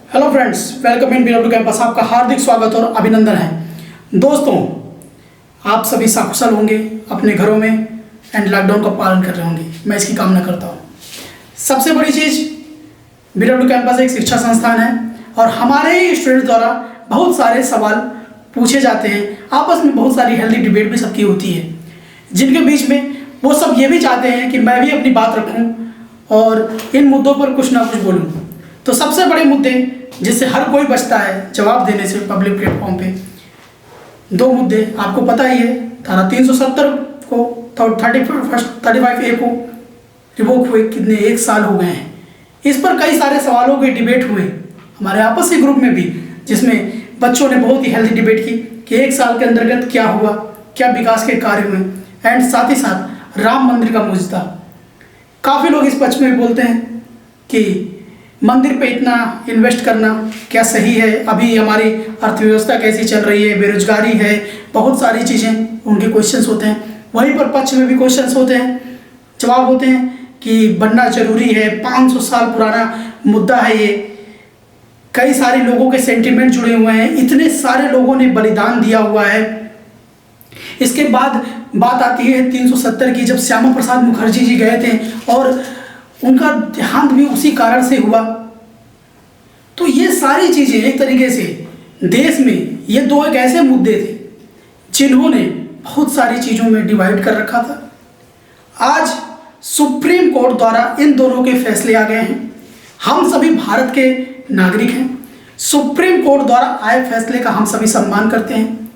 Hello friends, welcome in BW campus. आपका हार्दिक स्वागत और अभिनंदन है। दोस्तों, आप सभी सकुशल होंगे अपने घरों में एंड लॉकडाउन का पालन कर रहे होंगे, मैं इसकी कामना करता हूँ। सबसे बड़ी चीज़, बीडब्ल्यू कैंपस एक शिक्षा संस्थान है और हमारे ही स्टूडेंट द्वारा बहुत सारे सवाल पूछे जाते हैं। आपस में बहुत सारी हेल्दी डिबेट भी सबकी होती है, जिनके बीच में वो सब ये भी चाहते हैं कि मैं भी अपनी बात रखूं और इन मुद्दों पर कुछ ना कुछ बोलूं। तो सबसे बड़े मुद्दे जिससे हर कोई बचता है जवाब देने से पब्लिक प्लेटफॉर्म पे, दो मुद्दे आपको पता ही है। धारा 370 को 35A को रिवोक हुए कितने 1 साल हो गए हैं। इस पर कई सारे सवालों के डिबेट हुए हमारे आपस के ग्रुप में भी, जिसमें बच्चों ने बहुत ही हेल्दी डिबेट की कि 1 साल के अंतर्गत क्या हुआ, क्या विकास के कार्य हुए, एंड साथ ही साथ राम मंदिर का मुद्दा। काफ़ी लोग इस पक्ष में भी बोलते हैं कि मंदिर पे इतना इन्वेस्ट करना क्या सही है, अभी हमारी अर्थव्यवस्था कैसी चल रही है, बेरोजगारी है, बहुत सारी चीज़ें उनके क्वेश्चंस होते हैं। वहीं पर पक्ष में भी क्वेश्चंस होते हैं, जवाब होते हैं कि बनना जरूरी है, 500 साल पुराना मुद्दा है ये, कई सारे लोगों के सेंटिमेंट जुड़े हुए हैं, इतने सारे लोगों ने बलिदान दिया हुआ है। इसके बाद बात आती है 370 की, जब श्यामा प्रसाद मुखर्जी जी गए थे और उनका देहांत भी उसी कारण से हुआ। तो ये सारी चीज़ें एक तरीके से देश में ये दो एक ऐसे मुद्दे थे जिन्होंने बहुत सारी चीज़ों में डिवाइड कर रखा था। आज सुप्रीम कोर्ट द्वारा इन दोनों के फैसले आ गए हैं। हम सभी भारत के नागरिक हैं, सुप्रीम कोर्ट द्वारा आए फैसले का हम सभी सम्मान करते हैं।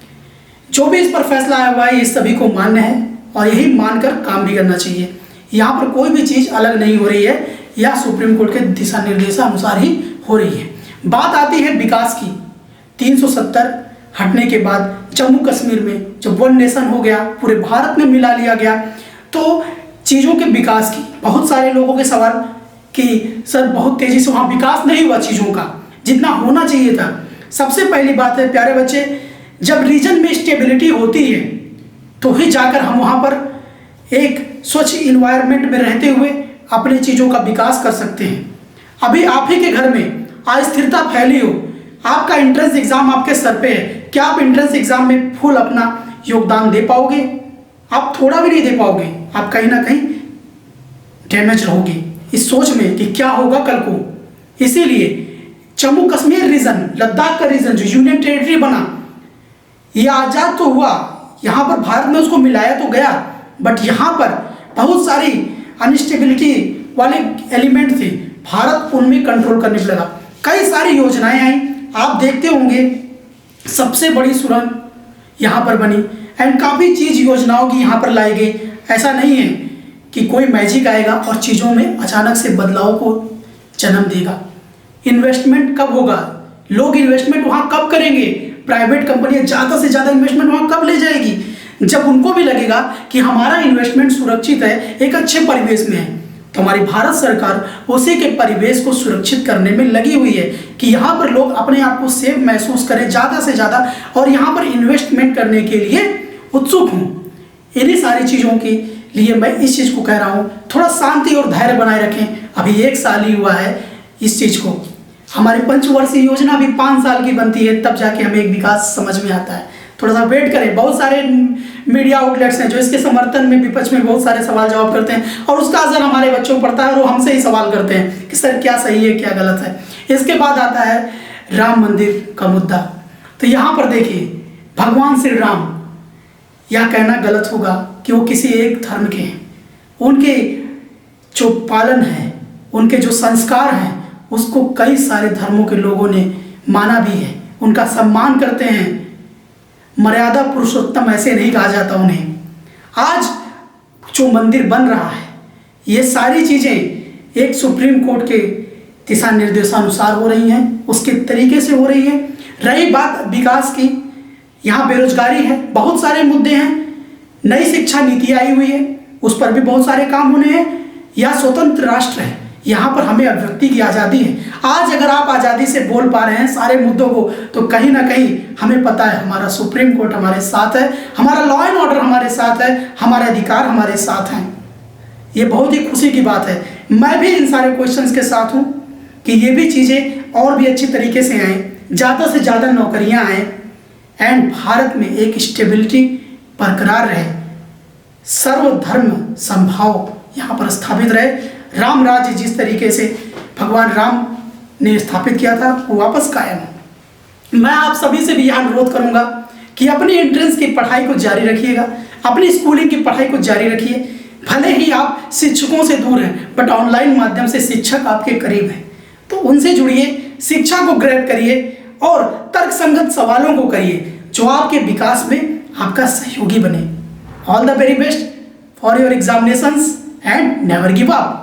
जो भी इस पर फैसला आया हुआ है ये सभी को मान्य है और यही मानकर काम भी करना चाहिए। यहाँ पर कोई भी चीज़ अलग नहीं हो रही है, या सुप्रीम कोर्ट के दिशा निर्देशानुसार ही हो रही है। बात आती है विकास की। 370 हटने के बाद जम्मू कश्मीर में जब वन नेशन हो गया, पूरे भारत में मिला लिया गया, तो चीज़ों के विकास की बहुत सारे लोगों के सवाल कि सर बहुत तेज़ी से वहाँ विकास नहीं हुआ चीज़ों का जितना होना चाहिए था। सबसे पहली बात है प्यारे बच्चे, जब रीजन में स्टेबिलिटी होती है तो ही जाकर हम वहाँ पर एक स्वच्छ इन्वायरमेंट में रहते हुए अपने चीज़ों का विकास कर सकते हैं। अभी आप ही के घर में अस्थिरता फैली हो, आपका एंट्रेंस एग्जाम आपके सर पे है, क्या आप एंट्रेंस एग्जाम में फुल अपना योगदान दे पाओगे? आप थोड़ा भी नहीं दे पाओगे, आप कहीं ना कहीं डैमेज रहोगे इस सोच में कि क्या होगा कल को। इसीलिए जम्मू कश्मीर रीजन, लद्दाख का रीजन जो यूनियन टेरिटरी बना, ये आज़ाद तो हुआ, यहाँ पर भारत में उसको मिलाया तो गया, बट यहाँ पर बहुत सारी अनस्टेबिलिटी वाले एलिमेंट थे, भारत उनमें कंट्रोल करने पे लगा। कई सारी योजनाएं आई, आप देखते होंगे सबसे बड़ी सुरंग यहाँ पर बनी एंड काफ़ी चीज़ योजनाओं की यहाँ पर लाई गई। ऐसा नहीं है कि कोई मैजिक आएगा और चीज़ों में अचानक से बदलाव को जन्म देगा। इन्वेस्टमेंट कब होगा, लोग इन्वेस्टमेंट वहाँ कब करेंगे, प्राइवेट कंपनियाँ ज़्यादा से ज़्यादा इन्वेस्टमेंट वहाँ कब ले जाएगी, जब उनको भी लगेगा कि हमारा इन्वेस्टमेंट सुरक्षित है, एक अच्छे परिवेश में है। तो हमारी भारत सरकार उसी के परिवेश को सुरक्षित करने में लगी हुई है कि यहाँ पर लोग अपने आप को सेफ महसूस करें ज़्यादा से ज़्यादा और यहाँ पर इन्वेस्टमेंट करने के लिए उत्सुक हूँ। इन्हीं सारी चीज़ों के लिए मैं इस चीज़ को कह रहा हूँ, थोड़ा शांति और धैर्य बनाए रखें। अभी 1 साल ही हुआ है इस चीज़ को, हमारी पंचवर्षीय योजना भी 5 साल की बनती है, तब जाके हमें एक विकास समझ में आता है। थोड़ा सा वेट करें। बहुत सारे मीडिया आउटलेट्स हैं जो इसके समर्थन में, विपक्ष में बहुत सारे सवाल जवाब करते हैं और उसका असर हमारे बच्चों पर पड़ता है और वो हमसे ही सवाल करते हैं कि सर क्या सही है क्या गलत है। इसके बाद आता है राम मंदिर का मुद्दा। तो यहाँ पर देखिए, भगवान श्री राम, यह कहना गलत होगा कि वो किसी एक धर्म के हैं। उनके जो पालन है, उनके जो संस्कार हैं, उसको कई सारे धर्मों के लोगों ने माना भी है, उनका सम्मान करते हैं। मर्यादा पुरुषोत्तम ऐसे नहीं कहा जाता उन्हें। आज जो मंदिर बन रहा है, ये सारी चीज़ें एक सुप्रीम कोर्ट के दिशा निर्देशानुसार हो रही हैं, उसके तरीके से हो रही है। रही बात विकास की, यहाँ बेरोजगारी है, बहुत सारे मुद्दे हैं। नई शिक्षा नीति आई हुई है, उस पर भी बहुत सारे काम होने हैं। यह स्वतंत्र राष्ट्र है, यहाँ पर हमें अभिव्यक्ति की आज़ादी है। आज अगर आप आज़ादी से बोल पा रहे हैं सारे मुद्दों को, तो कहीं ना कहीं हमें पता है हमारा सुप्रीम कोर्ट हमारे साथ है, हमारा लॉ एंड ऑर्डर हमारे साथ है, हमारे अधिकार हमारे साथ हैं। ये बहुत ही खुशी की बात है। मैं भी इन सारे क्वेश्चंस के साथ हूँ, कि ये भी चीज़ें और भी अच्छी तरीके से आएँ, ज़्यादा से ज़्यादा नौकरियां आएँ एंड भारत में एक स्टेबिलिटी बरकरार रहे, सर्वधर्म संभाव यहाँ पर स्थापित रहे, राम राज्य जिस तरीके से भगवान राम ने स्थापित किया था वो वापस कायम हो। मैं आप सभी से भी यह अनुरोध करूंगा कि अपनी एंट्रेंस की पढ़ाई को जारी रखिएगा, अपनी स्कूलिंग की पढ़ाई को जारी रखिए। भले ही आप शिक्षकों से दूर हैं बट ऑनलाइन माध्यम से शिक्षक आपके करीब हैं, तो उनसे जुड़िए, शिक्षा को ग्रहण करिए और तर्कसंगत सवालों को करिए जो आपके विकास में आपका सहयोगी बने। All the very best for your examinations and never give up.